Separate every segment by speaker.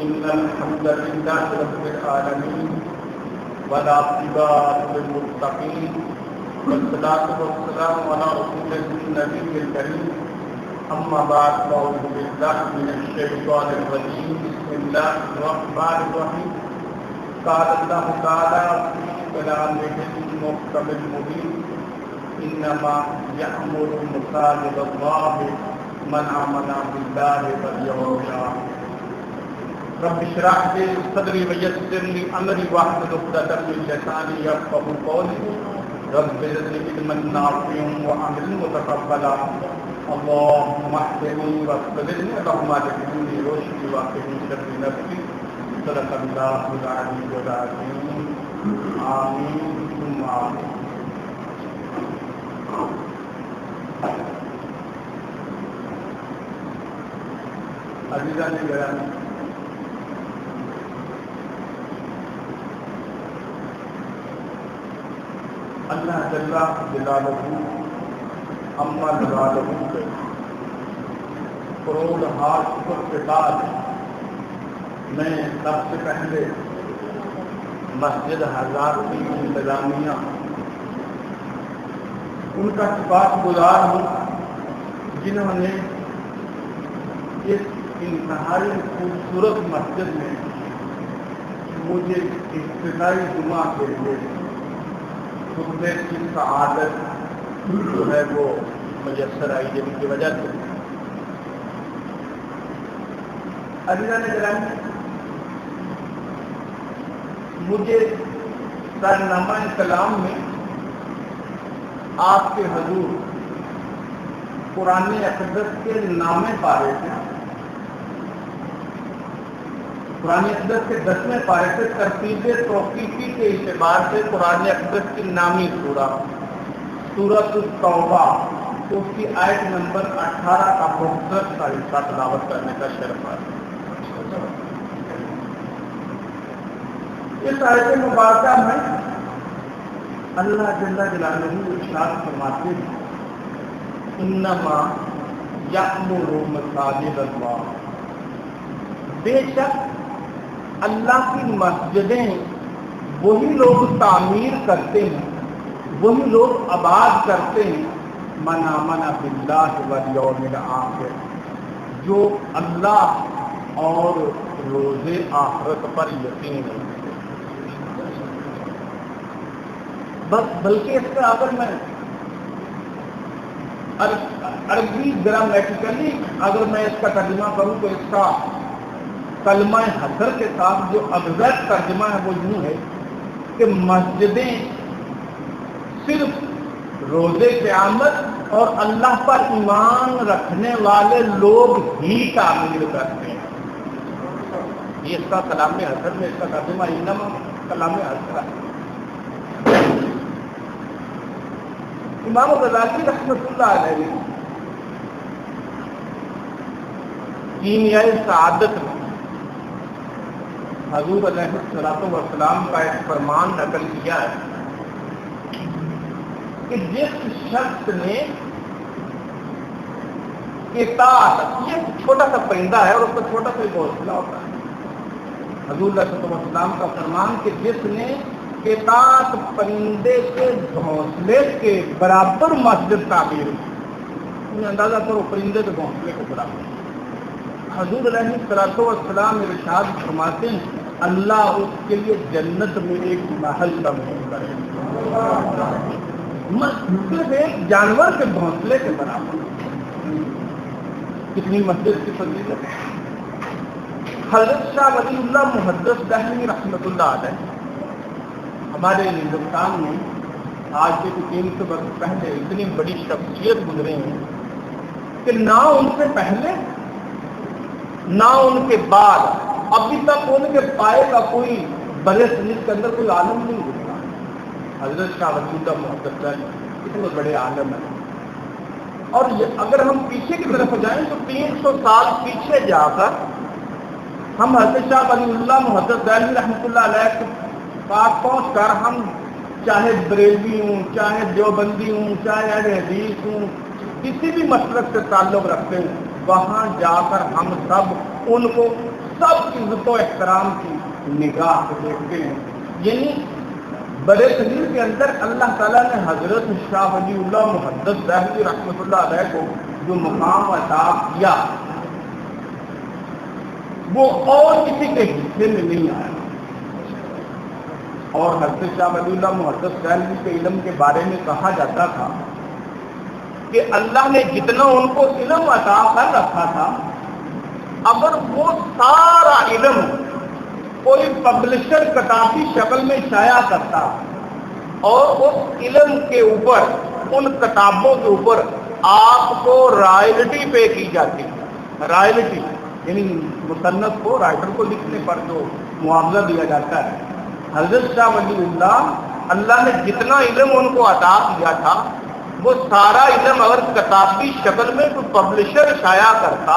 Speaker 1: إن الحمد لله رب العالمين والعاقبة للمتقين والصلاة والسلام على رسوله النبي الكريم أما بعد فأعوذ بالله من الشيطان الرجيم بسم الله الرحمن الرحيم قال الله تعالى في كلامه المحكم المبين إنما يأمر مساجد الله من آمن بالله واليوم الآخر رب اشرح لي صدري ويسر لي أمري واحلل عقدة من لساني يفقهوا قولي رب زدني علما نافعا وعملا متقبلا اللهم اهدني واهدني اللهم اهدني رشدي واهدني شر نفسي صدق الله العلي العظيم آمين ثم آمين. عزیزان گرامی، اللہ جل جلالہ اما جلالہ کے کروڑ ہاتھ شکر کے بعد میں سب سے پہلے مسجد ہزار کی انتظامیہ ان کا شکایت گزار ہوں جنہوں نے اس انتہائی خوبصورت مسجد میں مجھے ابتدائی جمعہ کے لیے خطبے کی سعادت جو ہے وہ میسر آئی، جن کی وجہ سے عزیزان گرامی مجھے سرنامہ کلام میں آپ کے حضور قرآن اقدس کے نامے پارے تھے، قرآن اقدس کے 10ویں پارے سے ترتیب توقیفی کے اعتبار سے قرآن اقدس کی نامی سورۃ التوبہ اس کی آیت نمبر 18 کا خوبصورت کا حصہ تلاوت کرنے کا شرف ہے۔ اس آیت مبارکہ میں اللہ جل جلالہ ارشاد فرماتے ہیں انما یأمر مساجد اللہ، بے شک اللہ کی مسجدیں وہی لوگ تعمیر کرتے ہیں، وہی لوگ آباد کرتے ہیں من آمن باللہ والیوم الآخر، جو اللہ اور روز آخرت پر یقین ہے۔ بلکہ اس کا اگر میں عربی گرامیٹیکلی اگر میں اس کا ترجمہ کروں تو اس کا کلمہ حسر کے ساتھ جو ایگزیکٹ ترجمہ ہے وہ یوں ہے کہ مسجدیں صرف روز قیامت اور اللہ پر ایمان رکھنے والے لوگ ہی تعمیر کرتے ہیں۔ یہ اس کا کلام حسر میں اس کا ترجمہ انما کلام حسر ہے۔ امام غزالی رحمۃ اللہ علیہ کیمیاء سعادت میں حضور علیہ السلام کا ایک فرمان نقل کیا ہے کہ جس شخص نے اطاعت، یہ چھوٹا سا پرندہ ہے اور اس کا چھوٹا سا گھونسلہ ہوتا ہے، حضور علیہ السلام کا فرمان کہ جس نے اطاعت پرندے کے گھونسلے کے برابر مسجد تعمیر کی، اندازہ کرو پرندے کے گھونسلے کے برابر، حضور علیہ السلام ارشاد فرماتے ہیں اللہ اس کے لیے جنت میں ایک محل تمہید کرے، صرف ایک جانور کے گھونسلے کے برابر۔ کتنی مسجد کی فضیلت ہے۔ حضرت شاہ ولی اللہ محدث دہلوی رحمۃ اللہ علیہ ہمارے ہندوستان میں آج سے 300 برس پہلے اتنی بڑی شخصیت گزرے ہیں کہ نہ ان سے پہلے نہ ان کے بعد ابھی تک ان کے پائے کا کوئی برے صغیر کے اندر کوئی عالم نہیں گزرا۔ حضرت شاہ ولی اللہ محدث دہلوی اتنے بڑے عالم ہیں، اور اگر ہم پیچھے کی طرف جائیں تو 300 سال پیچھے جا کر ہم حضرت شاہ ولی اللہ محدث دہلوی رحمۃ اللہ علیہ کے پاس پہنچ کر ہم چاہے بریلوی ہوں، چاہے دیوبندی ہوں، چاہے اہل حدیث ہوں، کسی بھی مسلک سے تعلق رکھتے ہیں، وہاں جا کر ہم سب ان کو سب عزت و احترام کی نگاہ سے دیکھتے ہیں. یعنی بڑے صغیر کے اندر اللہ تعالیٰ نے حضرت شاہ ولی اللہ محدث دہلوی رحمۃ اللہ علیہ کو جو مقام عطا کیا وہ اور کسی کے حصے میں نہیں آیا. اور حضرت شاہ ولی اللہ محدث دہلوی کے علم کے بارے میں کہا جاتا تھا کہ اللہ نے جتنا ان کو علم عطا کر رکھا تھا، اگر وہ سارا علم کوئی پبلشر کتابی شکل میں شائع کرتا اور اس علم کے اوپر، ان کتابوں کے اوپر آپ کو رائلٹی پے کی جاتی. رائلٹی یعنی مصنف کو، رائٹر کو لکھنے پر جو معاوضہ دیا جاتا ہے. حضرت شاہ ولی اللہ نے جتنا علم ان کو عطا کیا تھا، وہ سارا علم اگر کتابی شکل میں کوئی پبلشر شائع کرتا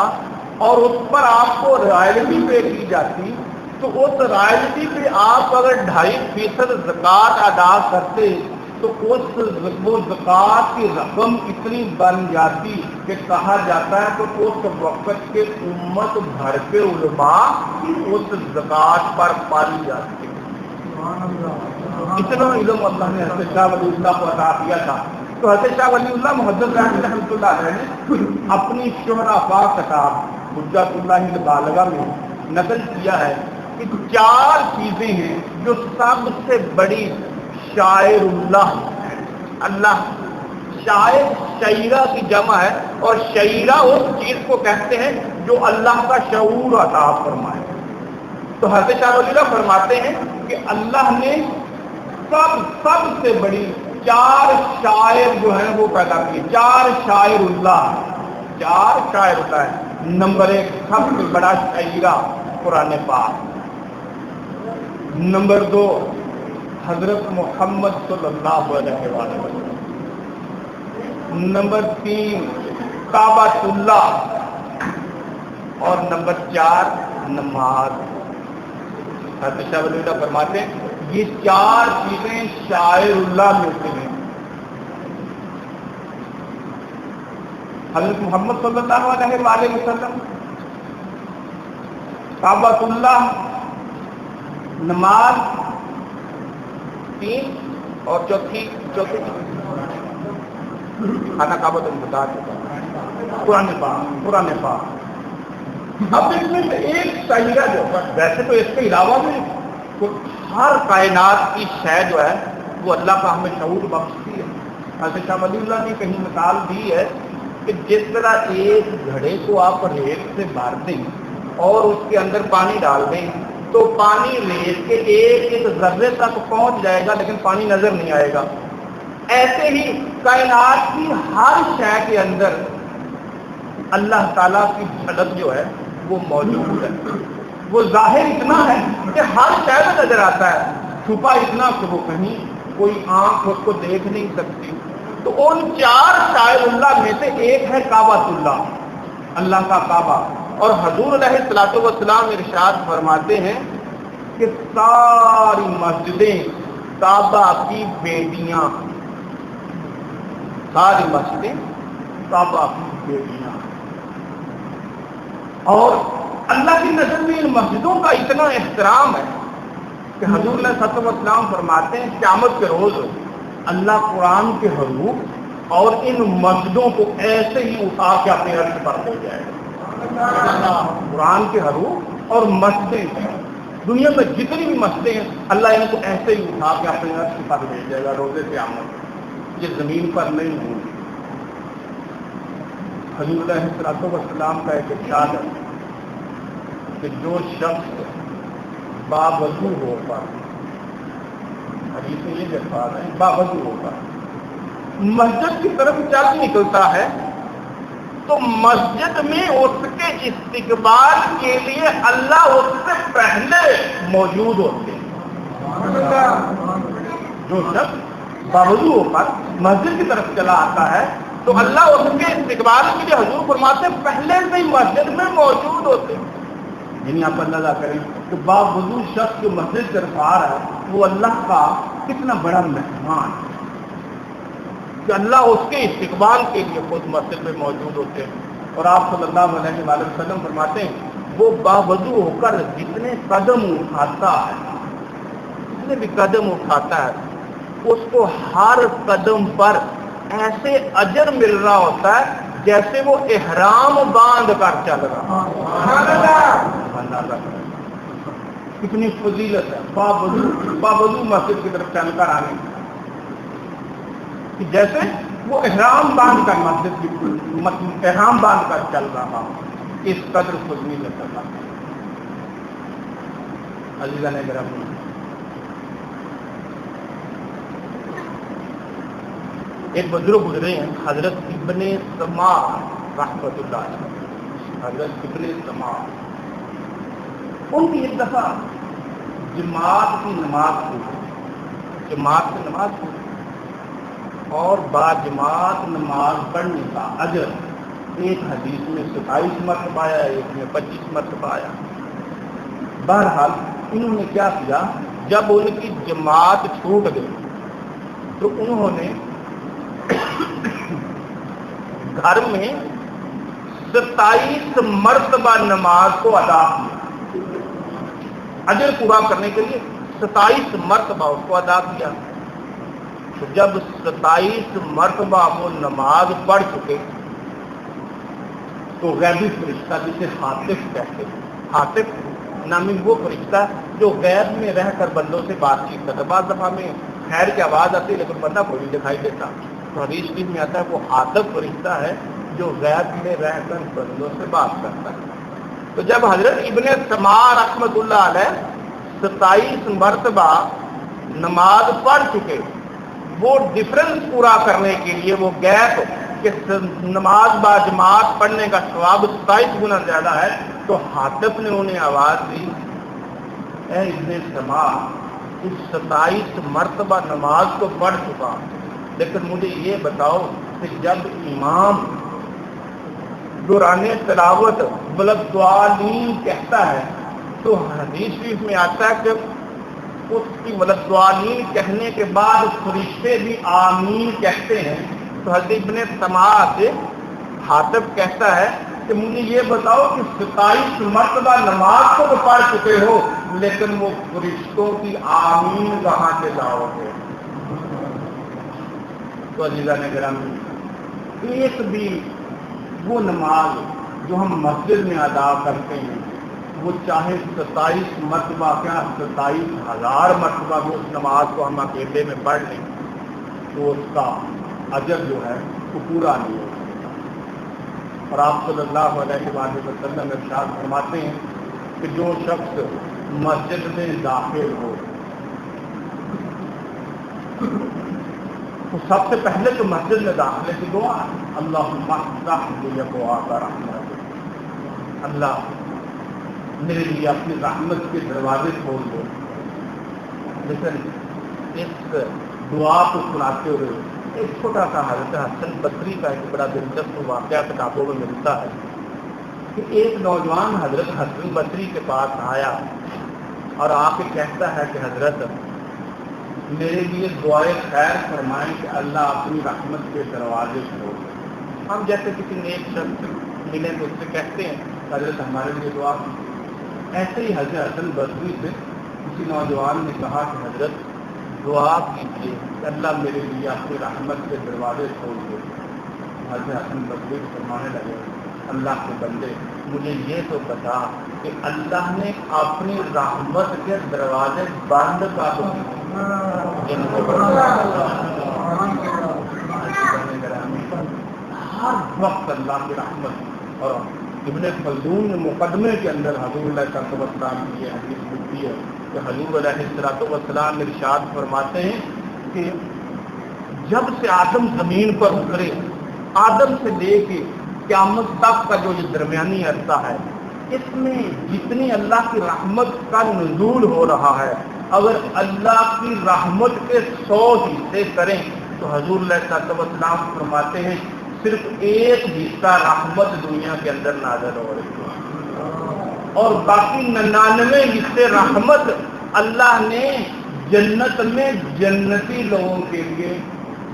Speaker 1: اور اس پر آپ کو رائلٹی پے کی جاتی، تو اس رائلٹی پہ آپ اگر 2.5% زکوٰۃ ادا کرتے تو وہ زکوٰۃ کی رقم اتنی بن جاتی کہ کہا جاتا ہے کہ اس وقت کے امت بھر کے علماء اس زکوٰۃ پر پالی جاتی. اتنا علم اللہ نے حضرت شاہ ولی اللہ کو عطا کیا تھا. تو حضرت شاہ ولی اللہ محدث رحمۃ اللہ علیہ نے اپنی شہرا کتاب حجت اللہ البالغہ میں نقل کیا ہے کہ 4 چیزیں ہیں جو سب سے بڑی شاعر اللہ شاعر شعیرہ کی جمع ہے، اور شعیرہ اس چیز کو کہتے ہیں جو اللہ کا شعور عطا فرمائے. تو حضرت شاہ ولی اللہ فرماتے ہیں کہ اللہ نے سب سے بڑی 4 شاعر جو ہیں وہ پیدا کیے. 4 شاعر اللہ ہے. نمبر 1 سب سے بڑا شاعرہ قرآن پاک. نمبر 2 حضرت محمد صلی اللہ علیہ وسلم. نمبر 3 کعبۃ اللہ. اور نمبر 4 نماز. حضرت شاہ ولی اللہ فرماتے ہیں یہ 4 چیزیں شاعر اللہ میں سے ہیں. حضرت محمد صلی اللہ علیہ وسلم، کعبۃ اللہ، نماز 3 اور چوتھی کھانا کعبۃ بتا چکا قرآن پاک. اب اس میں سے ایک شاعرہ جو ویسے تو اس کے علاوہ بھی ہر کائنات کی شے جو ہے وہ اللہ کا ہمیں شعور بخشتی ہے. حضرت شاہ ولی اللہ نے کہیں مثال دی ہے کہ جس طرح ایک گھڑے کو آپ ریت سے بھر دیں اور اس کے اندر پانی ڈال دیں تو پانی ریت کے ایک ذرے تک پہنچ جائے گا لیکن پانی نظر نہیں آئے گا. ایسے ہی کائنات کی ہر شے کے اندر اللہ تعالیٰ کی جھلک جو ہے وہ موجود ہے. وہ ظاہر اتنا ہے کہ ہر شے میں نظر آتا ہے، چھپا اتنا کہ وہ کہیں کوئی آنکھ اس کو دیکھ نہیں سکتی. تو ان 4 شاعر اللہ میں سے ایک ہے کعبۃ اللہ، اللہ کا کعبہ. اور حضور علیہ الصلوۃ والسلام ارشاد فرماتے ہیں کہ ساری مسجدیں کعبہ کی بیٹیاں، ساری مسجدیں کعبہ کی بیٹیاں. اور اللہ کی نظر میں ان مسجدوں کا اتنا احترام ہے کہ حضور علیہ الصلوۃ والسلام فرماتے ہیں قیامت کے روز اللہ قرآن کے حروف اور ان مسجدوں کو ایسے ہی اٹھا کے اپنے عرش پر لے جائے گا. قرآن کے حروف اور مسجدیں، دنیا میں جتنی بھی مسجدیں ہیں اللہ ان کو ایسے ہی اٹھا کے اپنے عرش پر لے جائے گا روز قیامت. یہ زمین پر نہیں ہوں. حضور علیہ الصلوۃ والسلام کا ایک ارشاد ہے کہ جو شخص باوضو ہو کر، حدیث میں یہ الفاظ ہے، باوضو ہو کر مسجد کی طرف چل نکلتا ہے تو مسجد میں اس کے استقبال کے لیے اللہ اس سے پہلے موجود ہوتے ہیں. جو شخص باوضو ہو کر مسجد کی طرف چلا آتا ہے تو اللہ اس کے استقبال کے لیے حضور فرماتے ہیں پہلے سے ہی مسجد میں موجود ہوتے ہیں. یعنی آپ اندازہ کریں کہ باوضو شخص جو مسجد کی طرف آ رہا ہے وہ اللہ کا کتنا بڑا مہمان ہے کہ اللہ اس کے استقبال کے لیے خود مسجد میں موجود ہوتے ہیں. اور آپ صلی اللہ علیہ وسلم فرماتے ہیں وہ باوضو ہو کر جتنے قدم اٹھاتا ہے، جتنے بھی قدم اٹھاتا ہے، اس کو ہر قدم پر ایسے اجر مل رہا ہوتا ہے جیسے وہ احرام باندھ کر چل رہا ہے۔ کتنی فضیلت ہے باوضو مسجد کی طرف چل کر آنے کہ جیسے وہ احرام باندھ کر مسجد کی احرام باندھ کر چل رہا ہو، اس قدر فضیلت ہے۔ عزیزان گرامی، ایک بزرگ گزرے ہیں حضرت ابن سما رحمۃ اللہ علیہ، حضرت ابن سما، ان کی ایک دفعہ جماعت کی نماز ہوئی اور با جماعت نماز پڑھنے کا اجر ایک حدیث میں 27 مرتبہ آیا، ایک میں 25 مرتبہ آیا۔ بہرحال انہوں نے کیا کیا، جب ان کی جماعت چھوٹ گئی تو انہوں نے گھر میں 27 مرتبہ نماز کو ادا کیا، اجر پورا کرنے کے لیے 27 مرتبہ اس کو ادا کیا۔ تو جب 27 مرتبہ وہ نماز پڑھ چکے تو غیبی فرشتہ جسے حاطف کہتے ہیں، حاطف نامی وہ فرشتہ جو غیب میں رہ کر بندوں سے بات چیت کرتا ہے، بعض دفعہ میں خیر کی آواز آتی ہے لیکن بندہ کوئی نہیں دکھائی دیتا، تو حدیث شریف میں آتا ہے وہ حاطف فرشتہ ہے جو غیب میں رہ کر بندوں سے بات کرتا ہے۔ تو جب حضرت ابن سما رحمۃ اللہ علیہ 27 مرتبہ نماز پڑھ چکے، وہ ڈفرنس پورا کرنے کے لیے وہ گیپ کہ نماز با جماعت پڑھنے کا ثواب 27 گنا زیادہ ہے، تو حاطف نے انہیں آواز دی، اے ابن سما، اس 27 مرتبہ نماز کو پڑھ چکا، لیکن مجھے یہ بتاؤ کہ جب امام دوران تلاوت ولدالین کہتا ہے تو حدیث شریف میں آتا ہے کہ اس کی ولدالین کہنے کے بعد فرشتے بھی آمین کہتے ہیں۔ تو حضرت ابن سما سے حاطب کہتا ہے کہ مجھے یہ بتاؤ کہ 27 مرتبہ نماز کو تو پڑھ چکے ہو لیکن وہ فرشتوں کی آمین کہاں سے لاؤ گے؟ تو عزیزان گرامی، ایک بھی وہ نماز جو ہم مسجد میں ادا کرتے ہیں، وہ چاہے 27 مرتبہ کیا 27,000 مرتبہ وہ اس نماز کو ہم اکیلے میں پڑھ لیں تو اس کا اجر جو ہے وہ پورا نہیں ہوگا۔ اور آپ صلی اللہ علیہ وآلہ وسلم ارشاد فرماتے ہیں کہ جو شخص مسجد میں داخل ہو تو سب سے پہلے تو مسجد میں داخلے کی دعا، اللہم افتح لی ابواب رحمتک، اللہ میرے لیے اپنی رحمت کے دروازے کھول دو۔ لیکن اس دعا کو سناتے ہوئے ایک چھوٹا سا حضرت حسن بصری کا ایک بڑا دلچسپ واقعہ کتابوں میں ملتا ہے کہ ایک نوجوان حضرت حسن بصری کے پاس آیا اور آ کے کہتا ہے کہ حضرت میرے لیے دعائے خیر فرمائیں کہ اللہ اپنی رحمت کے دروازے کھول دے۔ ہم جیسے کسی نیک شخص ملیں تو اس سے کہتے ہیں حضرت ہمارے لیے دعا۔ ایسے ہی حضرت حسن بصری سے کسی نوجوان نے کہا کہ حضرت دعا کیجیے کہ اللہ میرے لیے اپنی رحمت کے دروازے کھول دے۔ حضرت حسن بصری فرمانے لگے اللہ کے بندے مجھے یہ تو بتا کہ اللہ نے اپنی رحمت کے دروازے بند کر دیے۔ ہر وقت اللہ کی رحمت، اور ابن خلدون نے مقدمے کے اندر حضور علیہ السلام کی یہ حدیث ملتی ہے کہ حضور علیہ السلام ارشاد فرماتے ہیں کہ جب سے آدم زمین پر اترے، آدم سے لے کے قیامت تک کا جو یہ درمیانی عرصہ ہے، اس میں جتنی اللہ کی رحمت کا نزول ہو رہا ہے، اگر اللہ کی رحمت کے 100 حصے کریں تو حضور علیہ السلام فرماتے ہیں صرف ایک حصہ رحمت دنیا کے اندر نازل ہو رہی ہے اور باقی 99 حصے رحمت اللہ نے جنت میں جنتی لوگوں کے لیے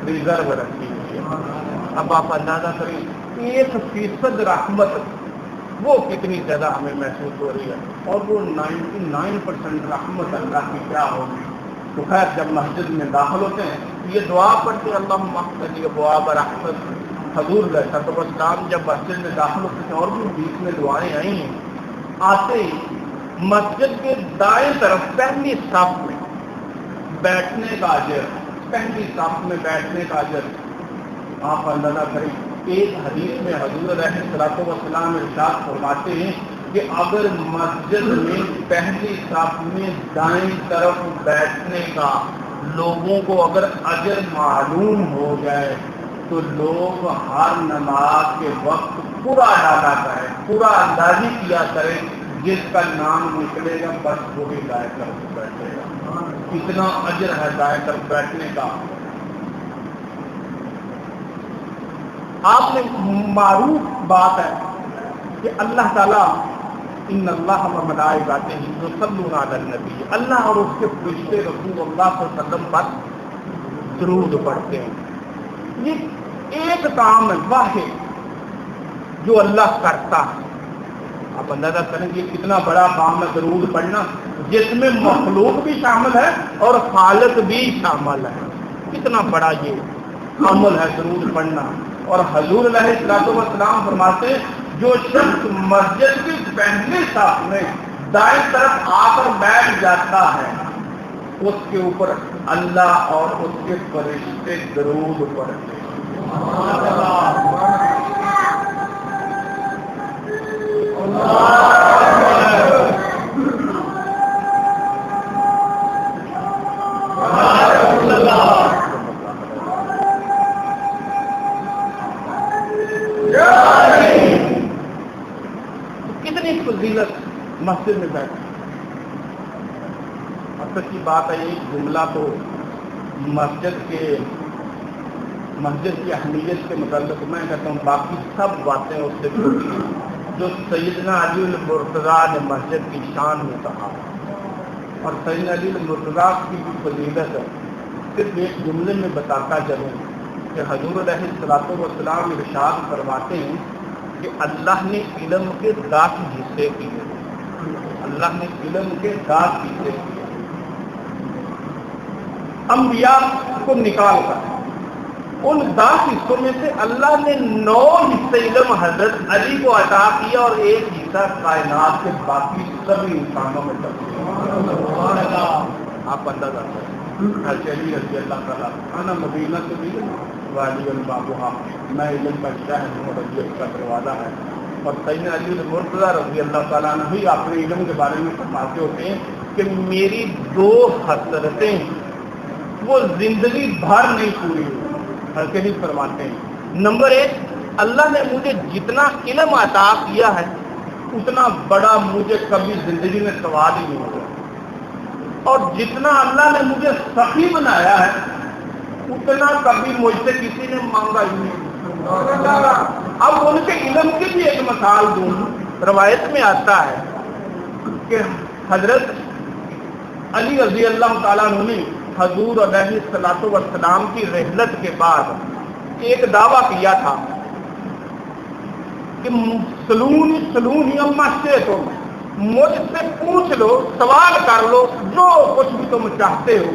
Speaker 1: ریزرو رکھی ہوئی ہے۔ اب آپ اندازہ کریں 1% رحمت وہ کتنی زیادہ ہمیں محسوس ہو رہی ہے، اور وہ 99% رحمت اللہ کی کیا ہوگی۔ تو خیر جب مسجد میں داخل ہوتے ہیں یہ دعا پڑھتے اللہم افتح ابواب رحمت۔ حضور علیہ الصلوۃ والسلام جب مسجد میں داخل ہوتے ہیں، اور بھی بیچ میں دعائیں آئی ہیں، آتے ہی مسجد کے دائیں طرف پہلی صف میں بیٹھنے کا اجر، پہلی صف میں بیٹھنے کا اجر آپ اندازہ کریں۔ ایک حدیث میں حضور علیہ الصلوۃ والسلام ارشاد فرماتے ہیں کہ اگر مسجد میں پہلی صف میں دائیں طرف بیٹھنے کا لوگوں کو اگر اجر معلوم ہو جائے تو لوگ ہر نماز کے وقت پورا ڈالا کریں، پورا اندازی کیا کریں، جس کا نام نکلے گا بس وہی دائیں طرف بیٹھے گا۔ اتنا اجر ہے دائیں طرف بیٹھنے کا۔ آپ نے معروف بات ہے کہ اللہ تعالیٰ ان اللہ و ملائکتہ یصلون علی النبی، اللہ اور اس کے فرشتے رسول اللہ صلی اللہ علیہ وسلم پر درود پڑھتے ہیں۔ یہ ایک کام ہے واحد جو اللہ کرتا ہے۔ آپ اندازہ کریں گے کتنا بڑا کام ہے درود پڑھنا، جس میں مخلوق بھی شامل ہے اور خالق بھی شامل ہے۔ کتنا بڑا یہ عمل ہے درود پڑھنا۔ اور حضور علیہ الصلوۃ والسلام فرماتے ہیں جو شخص مسجد کی پہلی صف میں دائیں طرف آ کر بیٹھ جاتا ہے اس کے اوپر اللہ اور اس کے فرشتے درود پڑھتے کتنی فضیلت مسجد میں بیٹھ۔ اصل کی بات ہے یہ جملہ تو مسجد کی اہمیت کے متعلق میں کہتا ہوں، باقی سب باتیں اس سے چھوٹی ہیں جو سیدنا علی المرتضیٰ نے مسجد کی شان میں کہا۔ اور سیدنا علی المرتضیٰ کی بھی فضیلت ہے صرف ایک جملے میں بتاتا چلوں کہ حضور علیہ الصلوۃ والسلام ارشاد فرماتے ہیں کہ اللہ نے علم کے 10 حصے کیے، اللہ نے علم کے 10 حصے کیے، انبیاء کو نکال کر ان 10 حصوں میں سے اللہ نے 9 حصے علم حضرت علی کو عطا کیا اور 1 حصہ کائنات کے باقی سبھی انسانوں میں تقسیم۔ آپ اندازہ کریں علی رضی اللہ تعالیٰ انا مدینہ سے بھی والی البابہ، میں علم کا شہر ہوں، رضی کا دروازہ ہے۔ اور سیدنا علی المرتضیٰ رضی اللہ تعالیٰ عنہ بھی اپنے علم کے بارے میں فرماتے ہوتے ہیں کہ میری 2 حسرتیں وہ زندگی بھر نہیں پوری ہوئی، ہلکے ہی فرماتے ہیں۔ نمبر 1، اللہ نے مجھے جتنا علم عطا کیا ہے اتنا بڑا مجھے کبھی زندگی میں سوال ہی نہیں ہوا، اور جتنا اللہ نے مجھے سخی بنایا ہے اتنا کبھی مجھ سے کسی نے مانگا ہی نہیں۔ اب ان کے علم کی بھی ایک مثال دوں۔ روایت میں آتا ہے کہ حضرت علی رضی اللہ تعالیٰ عنہ نے حضور علیہ الصلوۃ والسلام کی رحلت کے بعد ایک دعویٰ کیا تھا کہ سلونی اما شئتم، مجھ سے پوچھ لو، سوال کر لو، جو کچھ بھی تم چاہتے ہو،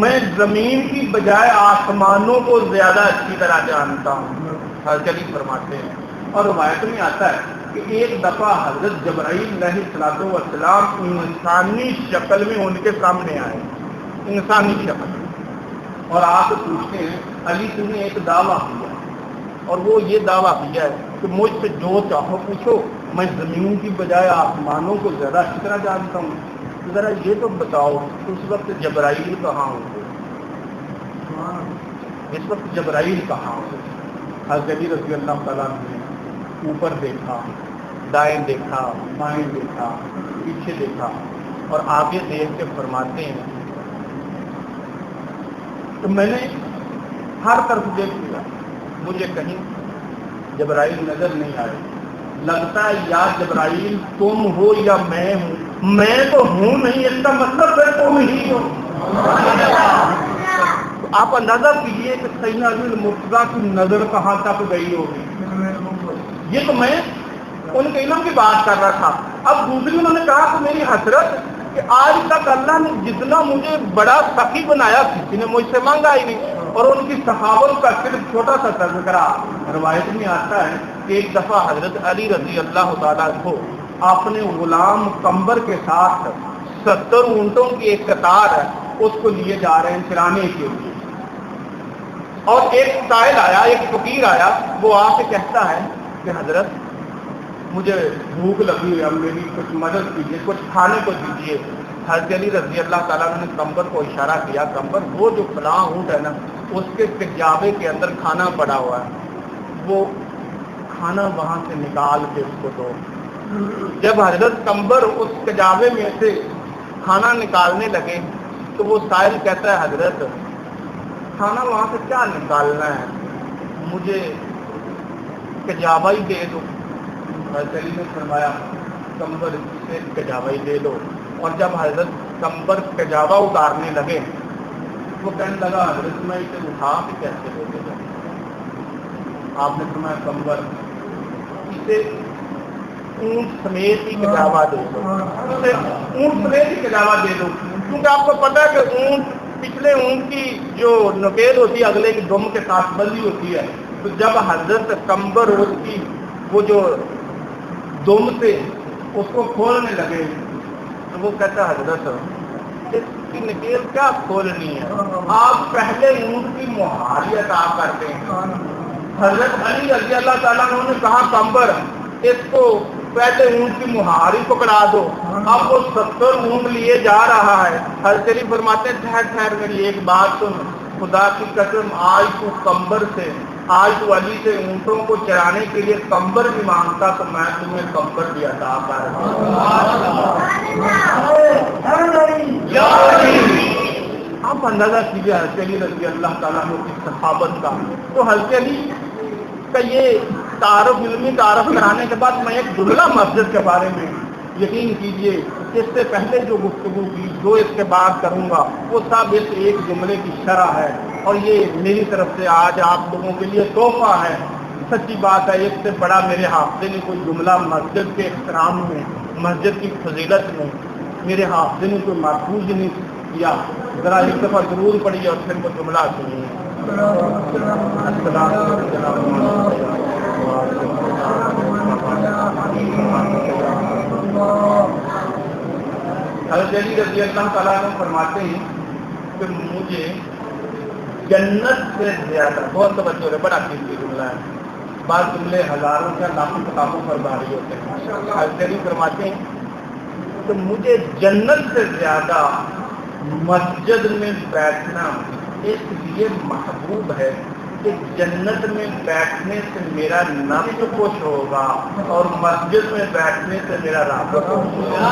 Speaker 1: میں زمین کی بجائے آسمانوں کو زیادہ اچھی طرح جانتا ہوں، حضرت علی فرماتے ہیں۔ اور روایت میں آتا ہے کہ ایک دفعہ حضرت جبرائیل علیہ الصلوۃ والسلام انسانی شکل میں ان کے سامنے آئے، انسانی شکل میں، اور آ کے پوچھتے ہیں علی تم نے ایک دعویٰ کیا، اور وہ یہ دعویٰ کیا ہے کہ مجھ سے جو چاہو پوچھو، میں زمین کی بجائے آسمانوں کو زیادہ اچھی طرح جانتا ہوں۔ ذرا یہ تو بتاؤ اس وقت جبرائیل کہاں ہوتے، اس وقت جبرائیل کہاں ہوتے؟ حضرت علی رضی اللہ تعالیٰ نے اوپر دیکھا، دائیں دیکھا، بائیں دیکھا، پیچھے دیکھا، اور آگے دیکھ کے فرماتے ہیں تو میں نے ہر طرف دیکھ لیا، مجھے کہیں جبرائیل نظر نہیں آئے، لگتا ہے یا جبرائیل تم ہو یا میں ہوں، میں تو ہوں نہیں، اس کا مطلب ہے تم ہی ہو۔ تو آپ اندازہ کیجئے کہ سیدنا علی المرتضیٰ کی نظر کہاں تک گئی ہوگی۔ یہ تو میں ان کے علم کی بات کر رہا تھا. اب دوسری انہوں نے کہا کہ میری حسرت کہ آج تک اللہ نے جتنا مجھے بڑا سخی بنایا کسی نے مجھ سے مانگا ہی نہیں. اور ان کی صحابت کا صرف چھوٹا سا تذکرہ روایت میں آتا ہے کہ ایک دفعہ حضرت علی رضی اللہ تعالیٰ کو اپنے غلام قمبر کے ساتھ 70 اونٹوں کی ایک قطار ہے اس کو لیے جا رہے ہیں چرانے کے لیے. اور ایک سائل آیا, ایک فقیر آیا, وہ آ کے کہتا ہے کہ حضرت مجھے بھوک لگی ہے, میری کچھ مدد کیجیے, کچھ کھانے کو دیجیے. حضرت علی رضی اللہ تعالیٰ نے قمبر کو اشارہ کیا, قمبر وہ جو فلاں اونٹ ہے نا اس کے کجاوے کے اندر کھانا پڑا ہوا ہے, وہ کھانا وہاں سے نکال کے اس کو دو. جب حضرت قمبر اس کجاوے میں سے کھانا نکالنے لگے تو وہ سائل کہتا ہے حضرت کھانا وہاں سے کیا نکالنا ہے, مجھے کجاوا ہی دے دو. حضرت علی نے فرمایا قمبر سے کجاوا ہی دے دو. اور جب حضرت قمبر کجاوا اتارنے لگے وہ کہنے لگا حضرت میں اسے اٹھا کے کیسے لے دے گا. آپ نے فرمایا قمبر اسے اونٹ سمیت ہی کجاوا دے دو, اسے اونٹ سمیت ہی کجاوا دے دو. کیونکہ آپ کو پتا ہے کہ اونٹ پچھلے اونٹ کی جو نکیل ہوتی ہے اگلے کی دم کے ساتھ بندھی ہوتی ہے. تو جب حضرت قمبر اس کی وہ جو دم سے اس کو کھولنے لگے تو وہ کہتا حضرت اس کی نکیل کیا کھولنی ہے, آپ پہلے اونٹ کی مہاری عطا کرتے ہیں. حضرت علی رضی اللہ تعالیٰ نے کہا قمبر اس کو پہلے اونٹ کی مہاری پکڑا دو. اب وہ 70 اونٹ لیے جا رہا ہے. حضرت علی فرماتے ہیں ٹھہر ٹھہر میری ایک بات سن, خدا کی قسم آج تو قمبر سے, آج تو علی سے اونٹوں کو چرانے کے لیے قمبر بھی مانگتا تو میں تمہیں قمبر بھی عطا کر دوں. آپ اندازہ کیجیے حضرت علی رضی اللہ تعالیٰ کی صحابت کا. تو حضرت علی کا یہ تعارف, علمی تعارف کرانے کے بعد میں ایک جملہ مسجد کے بارے میں یقین کیجیے اس سے پہلے جو گفتگو کی جو اس کے بعد کروں گا وہ سب اس ایک جملے کی شرح ہے. اور یہ میری طرف سے آج آپ لوگوں کے لیے تحفہ ہے. سچی بات ہے, اس سے بڑا میرے حافظے نے کوئی جملہ مسجد کے احترام میں, مسجد کی فضیلت میں میرے حافظے نے کوئی محفوظ نہیں کیا. ذرا ایک دفعہ ضرور پڑھیے اور پھر وہ جملہ سنیے. حضرت علی رضی اللہ تعالیٰ عنہ فرماتے ہیں کہ مجھے جنت سے زیادہ, بہت توجہ ہے, بڑا قیمتی جملہ ہے, بعض جملے ہزاروں یا لاکھوں کتابوں پر بھاری ہوتے ہیں. حضرت علی فرماتے ہیں کہ مجھے جنت سے زیادہ مسجد میں بیٹھنا اس لیے محبوب ہے کہ جنت میں بیٹھنے سے میرا نفس خوش ہوگا اور مسجد میں بیٹھنے سے میرا رب خوش ہوگا.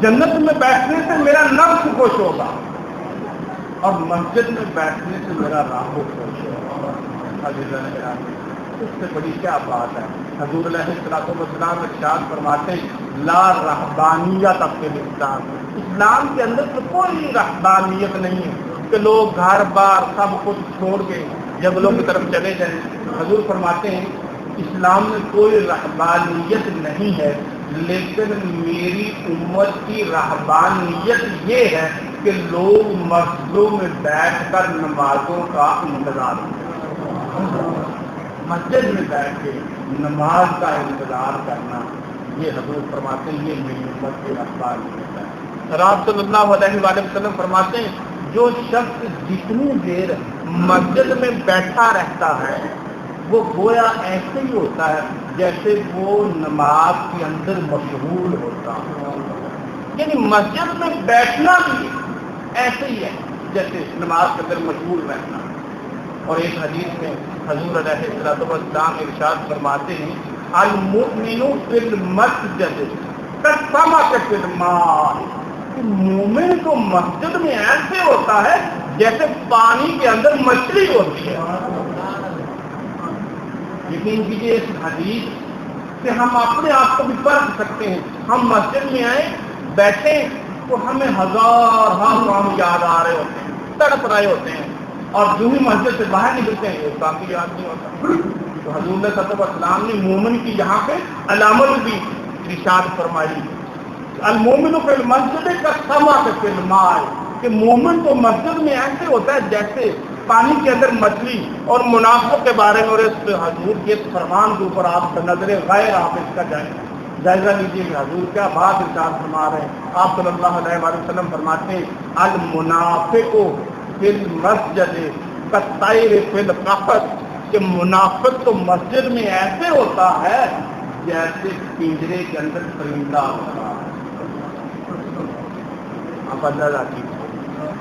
Speaker 1: جنت میں بیٹھنے سے میرا نفس خوش ہوگا اور مسجد میں بیٹھنے سے میرا رب خوش ہوگا. اس سے بڑی کیا بات ہے. حضور علیہ السلام ارشاد فرماتے ہیں لا رہبانیت فی الاسلام, اسلام کے اندر تو کوئی رہبانیت نہیں ہے کہ لوگ گھر بار سب کچھ چھوڑ کے جنگلوں کی طرف چلے جائیں. حضور فرماتے ہیں اسلام میں کوئی رہبانیت نہیں ہے, لیکن میری امت کی رہبانیت یہ ہے کہ لوگ مسجدوں میں بیٹھ کر نمازوں کا انتظار کریں. مسجد میں بیٹھ کے نماز کا انتظار کرنا, یہ حضور فرماتے ہیں یہ میری امت کی رہبانیت ہے. آپ صلی اللہ علیہ وآلہ وسلم فرماتے ہیں جو شخص جتنی دیر مسجد میں بیٹھا رہتا ہے وہ گویا ایسے ہی ہوتا ہے جیسے وہ نماز کے اندر مشغول ہوتا ہے. یعنی مسجد میں بیٹھنا بھی ایسے ہی ہے جیسے نماز کے اندر مشغول رہنا. اور ایک حدیث میں حضور علیہ السلام ارشاد فرماتے ہیں المؤمن فی المسجد کالسمک فی الماء, مومن کو مسجد میں ایسے ہوتا ہے جیسے پانی کے اندر مچھلی ہوتی ہے. یقین کیجیے اس حدیث سے ہم اپنے آپ کو بھی پرکھ سکتے ہیں. ہم مسجد میں آئے بیٹھے تو ہمیں ہزار کام یاد آ رہے ہوتے ہیں, تڑپ رہے ہوتے ہیں. اور جو ہی مسجد سے باہر نکلتے ہیں یہ کافی یاد نہیں ہوتا. تو حضور صلی اللہ علیہ وسلم نے مومن کی یہاں پہ علامت بھی ارشاد فرمائی. المومن فی المسجد کالسمک فی الماء, کہ مومن تو مسجد میں ایسے ہوتا ہے جیسے پانی کے اندر مچھلی. اور منافق کے بارے میں اور اس حضور کے فرمان کے اوپر آپ نظر غیر آپ اس کا جائزہ لیجیے کہ حضور کیا بات ارشاد فرما رہے ہیں. آپ صلی اللہ علیہ وسلم فرماتے ہیں المنافق فی المسجد کالطیر فی القفص, کہ منافق تو مسجد میں ایسے ہوتا ہے جیسے پنجرے کے اندر پرندہ ہوتا ہے. آپ اندازہ کیجیے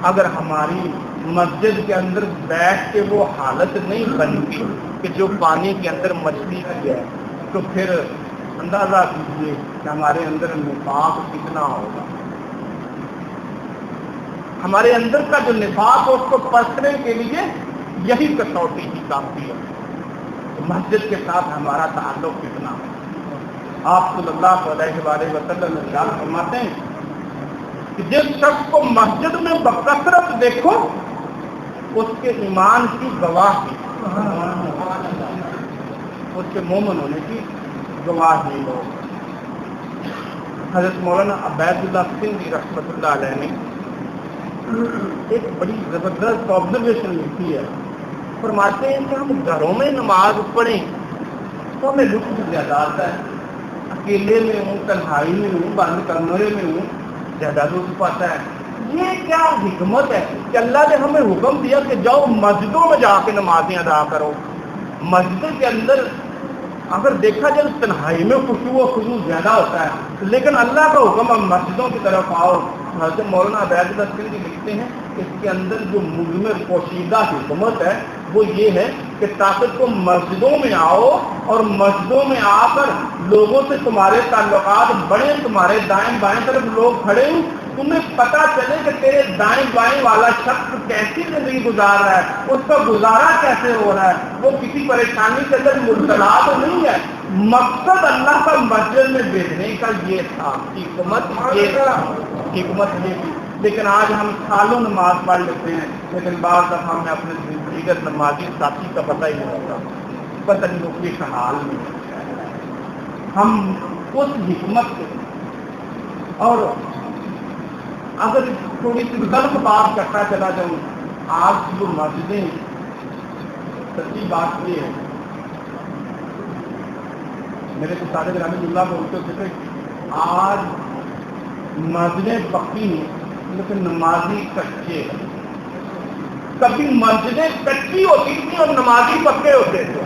Speaker 1: اگر ہماری مسجد کے اندر بیٹھ کے وہ حالت نہیں بنتی کہ جو پانی کے اندر مچھلی کی ہے, تو پھر اندازہ کیجیے کہ ہمارے اندر نفاق کتنا ہوگا. ہمارے اندر کا جو نفاق ہے اس کو پرکھنے کے لیے یہی کسوٹی ہی کافی ہے. مسجد کے ساتھ ہمارا تعلق کتنا ہے. آپ صلی اللہ علیہ وآلہ وسلم ارشاد فرماتے ہیں کہ جس شخص کو مسجد میں بکثرت دیکھو اس کے ایمان کی گواہی, اس کے مومن ہونے کی گواہی لو. حضرت مولانا عبید اللہ سندھی رحمۃ اللہ علیہ نے ایک بڑی زبردست آبزرویشن لکھی ہے. فرماتے ہیں کہ ہم گھروں میں نماز پڑھیں تو ہمیں لطف زیادہ آتا ہے. اکیلے میں ہوں, تنہائی میں ہوں, بند کمرے میں ہوں, زیادہ لطف آتا ہے. یہ کیا حکمت ہے کہ اللہ نے ہمیں حکم دیا کہ جاؤ مسجدوں میں جا کے نمازیں ادا کرو. مسجد کے اندر اگر دیکھا جائے تنہائی میں خشوع و خضوع زیادہ ہوتا ہے, لیکن اللہ کا حکم ہے مسجدوں کی طرف آؤ. حضرت مولانا عبید اللہ سندھی لکھتے ہیں اس کے اندر جو مضمر پوشیدہ حکمت ہے وہ یہ ہے کہ تاکہ تم مسجدوں میں آؤ اور مسجدوں میں آ کر لوگوں سے تمہارے تعلقات بڑھیں. تمہارے دائیں بائیں طرف لوگ کھڑے ہوں, تمہیں پتا چلے کہ تیرے دائیں بائیں والا شخص کیسی زندگی گزار رہا ہے, اس کا گزارا کیسے ہو رہا ہے, وہ کسی پریشانی کے اندر مبتلا تو نہیں ہے. مقصد اللہ کا مسجد میں بھیجنے کا یہ تھا, حکمت یہ تھا, حکمت یہ تھی. لیکن آج ہم سالوں نماز پڑھ لیتے ہیں, لیکن بعض دفعہ ہمیں اپنے دیگر نمازی ساتھی کا پتہ ہی نہیں ہوتا, پتہ نہیں وہ کس حال میں. ہم اس حکمت سے, اور اگر تھوڑی سی غلط بات کرتا چلا جاؤں, آج کی جو مسجدیں, سچی بات یہ ہے, میرے کو سارے رحمۃ اللہ بولتے تھے آج مسجدیں پکی ہیں لیکن نمازی کچے ہیں. کبھی مسجدیں کچی ہوتی تھیں اور نمازی پکے ہوتے تھے.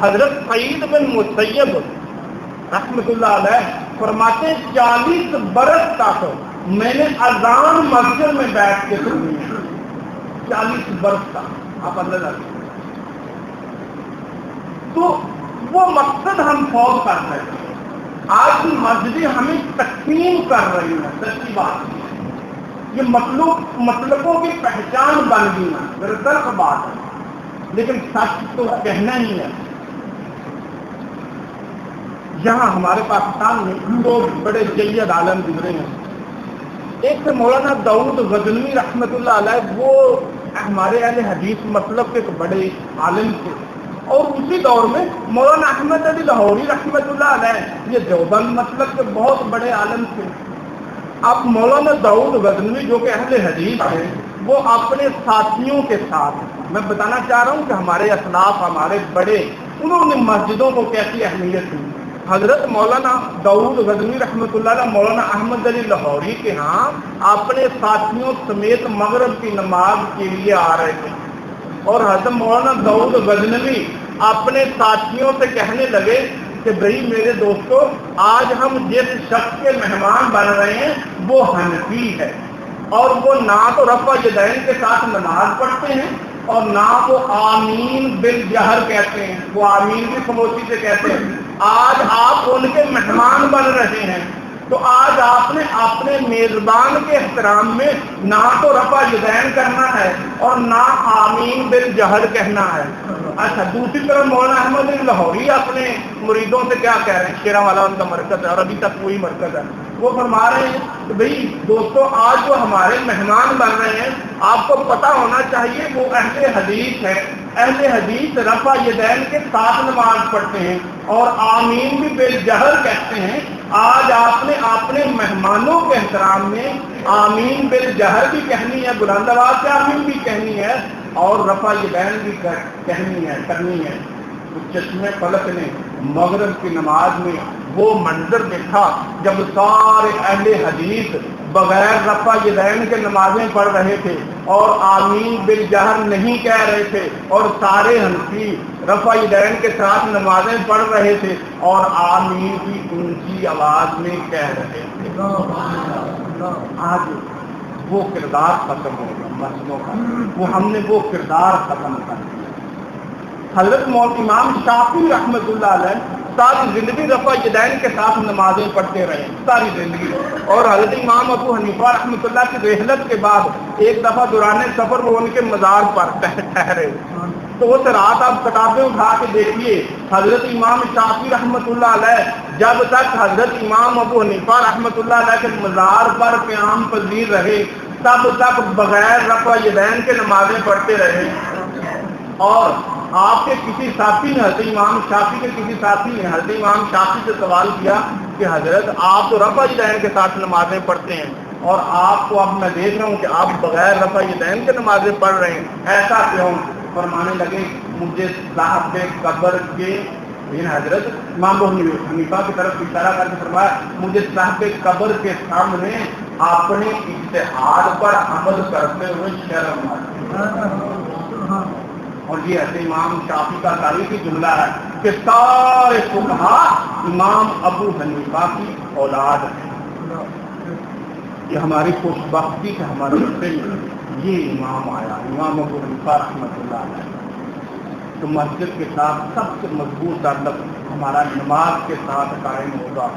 Speaker 1: حضرت سعید بن مسیب رحمۃ اللہ علیہ فرماتے 40 برس تک میں نے اذان مسجد میں بیٹھ کے سنی ہے. 40 برس تک آپ اندازہ کیجیے. تو وہ مقصد ہم فوت کر رہے ہیں. آج کی مسجدیں ہمیں تقسیم کر رہی ہیں. سچی بات یہ مطلبوں کی پہچان بن گئی ہے. دراصل بات ہے لیکن سچ تو کہنا ہی ہے. یہاں ہمارے پاکستان میں دو بڑے جید عالم گزرے ہیں. ایک سے مولانا داؤد غزنوی رحمۃ اللہ علیہ, وہ ہمارے اہل حدیث مطلب کے ایک بڑے عالم تھے. اور اسی دور میں مولانا احمد علی لاہوری رحمۃ اللہ علیہ, یہ دیوبند مطلب کے بہت بڑے عالم تھے. اب مولانا داؤد غزنوی جو کہ اہل حدیث ہیں, وہ اپنے ساتھیوں کے ساتھ, میں بتانا چاہ رہا ہوں کہ ہمارے اسلاف, ہمارے بڑے, انہوں نے مسجدوں کو کیسی اہمیت دی. حضرت مولانا داؤد غزنوی رحمۃ اللہ علیہ مولانا احمد علی لاہوری کے ہاں اپنے ساتھیوں سمیت مغرب کی نماز کے لیے آ رہے تھے. اور حضرت مولانا داؤد غزنوی اپنے ساتھیوں سے کہنے لگے کہ بھئی میرے دوستو, آج ہم جس شخص کے مہمان بن رہے ہیں وہ حنفی ہے, اور وہ نہ تو رفع یدین کے ساتھ نماز پڑھتے ہیں اور نہ وہ آمین بالجہر کہتے ہیں. وہ آمین بھی خاموشی سے کہتے ہیں. آج آپ ان کے مہمان بن رہے ہیں, تو آج آپ نے اپنے میزبان کے احترام میں نہ تو رفع یدین کرنا ہے اور نہ آمین بالجہر کہنا ہے. اچھا, دوسری طرف مولانا احمد علی لاہوری اپنے مریدوں سے کیا کہہ رہے ہیں, شیرا والا ان کا مرکز ہے اور ابھی تک وہی مرکز ہے. وہ فرما رہے ہیں کہ بھئی دوستو آج وہ ہمارے مہمان بن رہے ہیں، آپ کو پتہ ہونا چاہیے وہ اہل حدیث ہے، اہل حدیث رفع یدین کے ساتھ نماز پڑھتے ہیں اور آمین بھی بالجہر کہتے ہیں۔ آج آپ نے اپنے مہمانوں کے احترام میں آمین بالجہر بھی کہنی ہے، بلند آواز سے آمین بھی کہنی ہے اور رفع یدین بھی کرنی ہے۔ چشمے فلک نے مغرب کی نماز میں وہ منظر دیکھا جب سارے اہل حدیث بغیر رفع یدین کے نمازیں پڑھ رہے تھے اور آمین بالجہر نہیں کہہ رہے تھے، اور سارے حنفی رفع یدین کے ساتھ نمازیں پڑھ رہے تھے اور آمین بھی اونچی آواز میں کہہ رہے تھے۔ آج وہ کردار ختم ہو گیا مسجدوں کا، وہ ہم نے وہ کردار ختم کر دیا۔ حضرت امام شافعی رحمۃ اللہ علیہ ساری زندگی رفع یدین کے ساتھ نمازیں پڑھتے رہے، ساری زندگی، اور حضرت امام ابو حنیفہ رحمۃ اللہ کی رحلت کے بعد ایک دفعہ دوران سفر وہ ان کے مزار پر ٹھہرے، تو اس رات آپ کتابیں اٹھا کے دیکھیے، حضرت امام شافعی رحمۃ اللہ علیہ جب تک حضرت امام ابو حنیفہ رحمۃ اللہ علیہ کے مزار پر قیام پذیر رہے تب تک بغیر رفع یدین کے نمازیں پڑھتے رہے۔ اور آپ کے کسی ساتھی نے حضرت امام شافعی کے کسی ساتھی نے حضرت امام شافعی سے سوال کیا کہ حضرت آپ تو رفع یدین کے ساتھ نمازیں پڑھتے ہیں اور آپ کو اب میں دیکھ رہا ہوں کہ آپ بغیر رفع یدین کے نمازیں پڑھ رہے ہیں، ایسا کیوں؟ فرمانے لگے مجھے صاحب قبر کے حضرت امام ابو حنیفہ کی طرف اشارہ کر کے فرمایا مجھے صاحب قبر کے سامنے اپنے اجتہاد پر عمل کرتے ہوئے شرم آتی۔ اور یہ حضرت امام شافعی کا تاریخی جملہ ہے کہ سارے فقہا امام ابو حنیفہ کی اولاد ہیں۔ یہ ہماری خوش بختی سے ہمارے میں یہ امام آیا، امام ابو حنیفہ رحمۃ اللہ علیہ۔ تو مسجد کے ساتھ سب سے مضبوط تعلق ہمارا نماز کے ساتھ قائم ہوگا،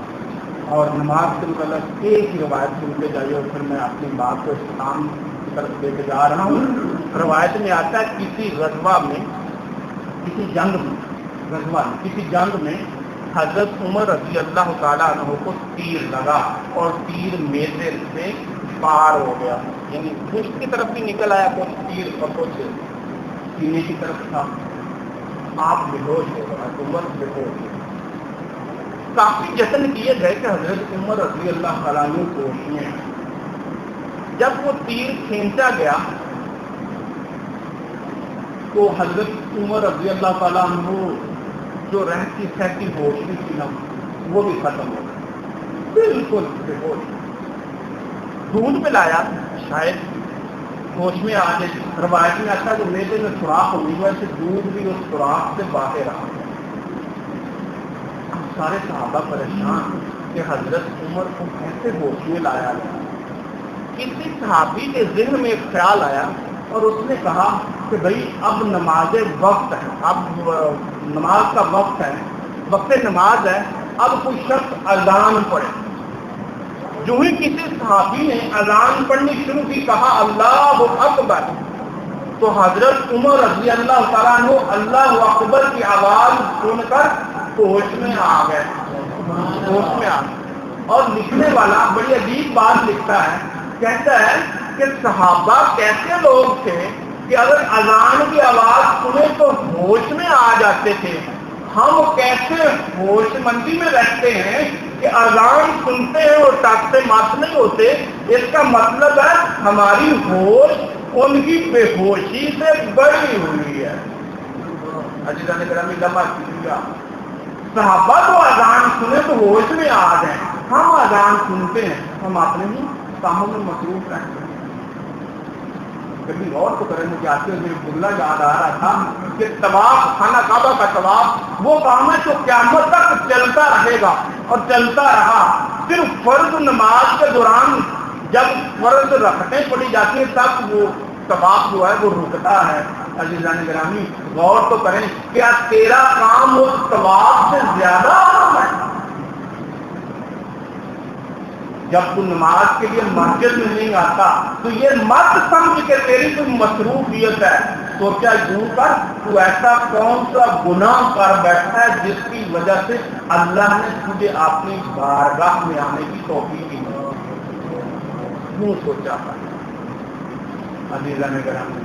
Speaker 1: اور نماز سے متعلق ایک ہی روایت سنتے جائیے اور پھر میں اپنی بات کو اختتام کی طرف لے کے جا رہا ہوں۔ روایت میں آتا ہے کسی غزوہ میں، کسی جنگ میں حضرت عمر رضی اللہ تعالیٰ عنہ کو تیر لگا اور تیر میدے سے پار ہو گیا، یعنی پشت کی طرف بھی نکل آیا کچھ تیر اور کچھ سینے کی طرف تھا۔ آپ بےہوش ہو گئے، عمر بےہوش۔ کافی جتن کیے گئے کہ حضرت عمر رضی اللہ تعالیٰ عنہ ہوش میں۔ جب وہ تیر کھینچا گیا تو حضرت عمر رضی اللہ تعالیٰ عنہ جو رہتی سہتی ہوشی تھی نا وہ بھی ختم ہو گئی، بالکل بے ہوش۔ دودھ پلایا شاید ہوش میں آ جائے، روایت میں آتا ہے جو میدے میں سوراخ ہوئی ویسے دودھ بھی اس سوراخ سے باہر آ گیا۔ سارے صحابہ پریشان کہ حضرت عمر کو کیسے ہوش میں لایا گیا۔ کسی صحابی کے ذہن میں ایک خیال آیا اور اس نے کہا کہ بھئی اب نماز وقت ہے، اب نماز کا وقت ہے، وقت نماز ہے، اب کوئی شخص اذان پڑھے۔ جو ہی کسی صحابی نے اذان پڑھنی شروع کی، کہا اللہ اکبر، تو حضرت عمر رضی اللہ تعالیٰ عنہ اللہ اکبر کی آواز سن کر ہوش میں آ گئے، ہوش میں آ گئے۔ اور لکھنے والا بڑی عجیب بات لکھتا ہے، کہتا ہے کہ صحابہ کیسے لوگ تھے کہ اگر اذان کی آواز سنے تو ہوش میں آ جاتے تھے، ہم کیسے ہوش مندی میں رہتے ہیں کہ اذان سنتے ہیں اور ٹاکتے مات نہیں ہوتے۔ اس کا مطلب ہے ہماری ہوش ان کی بے ہوشی سے بڑی ہوئی ہے۔ عزیزان گرامی لمحہ کیجیے، صحابہ تو اذان سنے تو ہوش میں آ جائیں، ہم اذان سنتے ہیں ہم اپنے ہی کاموں میں مصروف رہتے ہیں۔ کبھی اور تو کریں، مجھے آتے ہوئے جملہ یاد آ رہا تھا کہ طواف، خانہ کعبہ کا طواف وہ کام ہے جو قیامت تک چلتا رہے گا اور چلتا رہا۔ صرف فرض نماز کے دوران جب فرض رکعتیں پڑھی جاتی ہیں تب وہ طواف جو ہے وہ رکتا ہے۔ عزیزان گرامی غور تو کریں، کیا تیرا کام اس طواف سے زیادہ اہم ہے؟ جب تو نماز کے لیے مسجد میں نہیں آتا تو یہ مت سمجھ کہ تیری کوئی مصروفیت ہے، سوچا یوں کر تو ایسا کون سا گناہ کر بیٹھا ہے جس کی وجہ سے اللہ نے تجھے اپنی بارگاہ میں آنے کی توفیق دی. کیوں سوچا تھا؟ عزیزاں گرامی،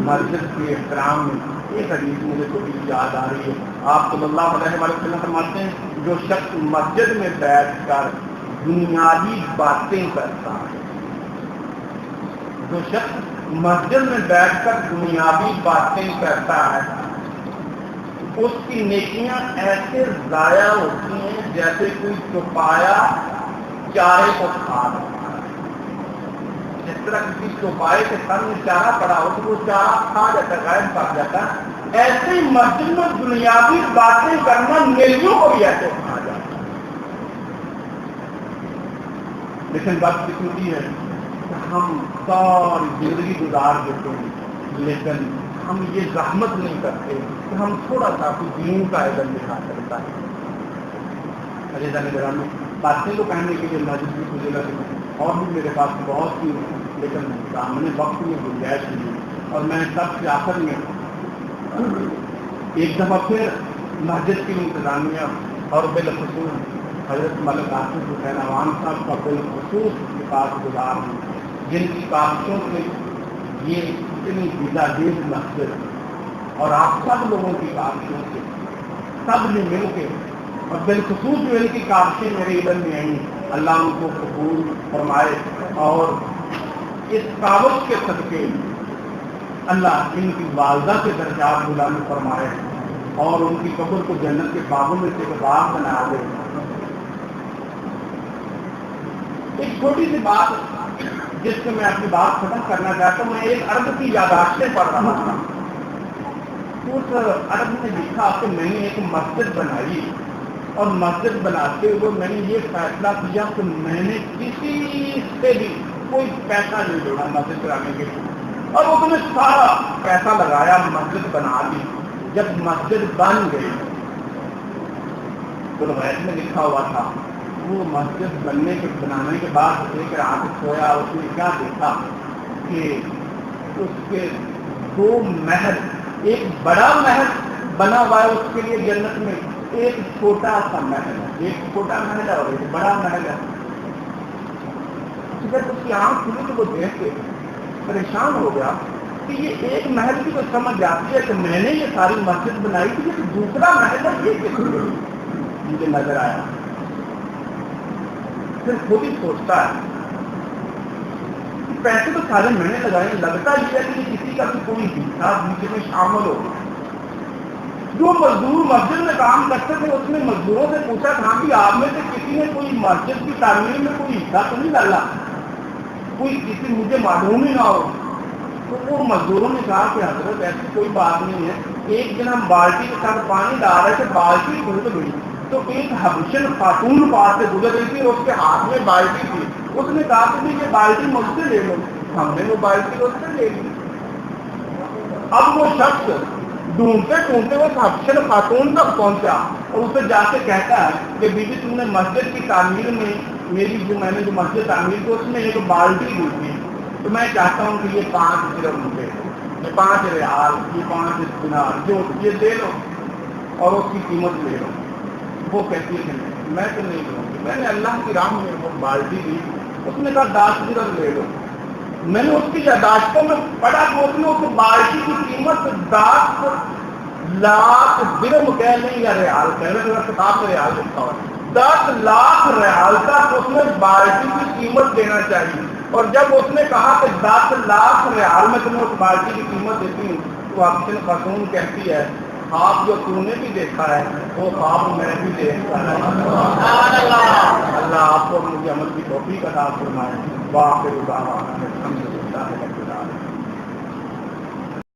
Speaker 1: مسجد کے احترام میں ایک حدیث مجھے تھوڑی یاد آ رہی ہے. آپ صلی اللہ علیہ وسلم فرماتے ہیں جو شخص مسجد میں بیٹھ کر دنیاوی باتیں کرتا ہے، جو شخص مسجد میں بیٹھ کر دنیاوی باتیں کرتا ہے، اس کی نیکیاں ایسے ضائع ہوتی ہیں جیسے کوئی چوپایا چارے کو کھا رہا ہے. جس طرح کسی چوپائے کے سر میں چارہ پڑا ہو تو وہ چارہ کھا جاتا ہے، غائب کر جاتا ہے. ایسے ہی مسجد میں دنیاوی باتیں کرنا نیکیوں کو بھی ایسے کھا جاتا ہے. لیکن بات کتنی ہے، ہم ساری زندگی گزار دیتے ہیں لیکن ہم یہ زحمت نہیں کرتے کہ ہم تھوڑا سا کچھ دین کا عزم دکھا سکتا ہے. عزیزاں گرامی، باتیں تو کہنے کے لیے مسجد کی فضیلت اور بھی میرے پاس بہت سی، لیکن سامنے وقت میں گنجائش نہیں. اور میں سب سے آخر میں ایک دفعہ پھر مسجد کی انتظامیہ اور بالخصوص حضرت ملک آصف حسین عوام صاحب کا بالخصوص کے پاس گزار ہوں، جن کی کاوشوں سے یہ اتنی گزاگیز مسجد اور آپ سب لوگوں کی کاوشوں سے سب نے مل کے، اور بالخصوص جو ان کی کاوشیں میرے علم میں آئیں، اللہ ان کو قبول فرمائے اور اس کاوش کے صدقے اللہ ان کی والدہ کے درجات بلند فرمائے اور ان کی قبر کو جنت کے باغوں میں سے ایک باغ بنا دے. ایک چھوٹی سی بات جس سے میں اپنی بات ختم کرنا چاہتا ہوں، میں ایک عرب کی یادداشتیں پڑھ رہا تھا. اس عرب نے لکھا کہ میں نے ایک مسجد بنائی اور مسجد بناتے ہوئے میں نے یہ فیصلہ کیا کہ میں نے کسی سے بھی کوئی پیسہ نہیں جوڑا مسجد بنانے کے لیے، اور اس نے سارا پیسہ لگایا، مسجد بنا دی. جب مسجد بن گئی تو روایت میں لکھا ہوا تھا وہ مسجد بنانے کے بعد ایک رات سویا، اس نے کیا دیکھا کہ اس کے 2 محل، ایک بڑا محل بنا ہوا ہے اس کے لیے جنت میں، ایک چھوٹا سا محل ہے، ایک چھوٹا محل ہے اور ایک بڑا محل ہے. جب اس کی آنکھ کھلی تو وہ دیکھ کے پریشان ہو گیا کہ یہ ایک محل کی تو سمجھ جاتی ہے کہ میں نے یہ ساری مسجد بنائی تھی، یہ دوسرا محل ہے یہ کس لیے مجھے نظر آیا. پھر خود ہی سوچتا ہے کہ پیسے تو سارے میں نے لگائے، لگتا یہ ہے کہ کسی کا بھی کوئی حصہ نیچے میں شامل ہو. جو مزدور مسجد میں کام کرتے تھے اس نے مزدوروں سے پوچھا تھا کہ آپ میں سے کسی نے کوئی مسجد کی تعمیر میں کوئی حصہ تو نہیں ڈالا، کوئی کسی مجھے معلوم ہی نہ ہو. تو وہ مزدوروں نے کہا کہ حضرت ایسی کوئی بات نہیں ہے. ایک دن ہم بالٹی کے ساتھ پانی ڈال رہے تھے، بالٹی ٹوٹ گئی تو ایک حبشن خاتون پاس سے گزر رہی تھی، اس کے ہاتھ میں بالٹی تھی. اس نے کہا کہ یہ بالٹی مجھ سے لے لو. ہم نے وہ بالٹی اس سے لے لی. اب وہ شخص ڈھونڈتے ڈھونڈتے وہ حبشن خاتون تک پہنچا اور اسے جا کے کہتا ہے کہ بیوی تم نے مسجد کی تعمیر میں میری میں نے جو مسجد تعمیر کی اس میں ایک بالٹی دی تھی، تو میں چاہتا ہوں کہ یہ 5 درہم دے دو، یہ 5 ریال، یہ 5 دینار جو یہ دے لو اور اس کی قیمت لے لو. وہ کہتی ہے کہ میں تو نہیں دوں گی، میں نے اللہ کی راہ میں وہ بالٹی دی. اس نے کہا 10 درہم لے لو. میں نے اس کی یادداشتوں میں پڑھا کہ اس نے اس بالٹی کی قیمت 10 لاکھ درہم کہہ لیں یا ریال کہہ لیں، کتاب میں ریال لکھا ہوا 10 لاکھ ریال تک اس نے بالٹی کی قیمت دینا چاہیے. اور جب اس نے کہا کہ 10 لاکھ ریال میں تمہیں اس بالٹی کی قیمت دیتی ہوں تو حبشن خاتون کہتی ہے خواب جو تم نے بھی دیکھا ہے وہ خواب میں بھی دیکھتا ہے. اللہ آپ کو مجھے عمل کی توفیق عطا فرمائے. واقعی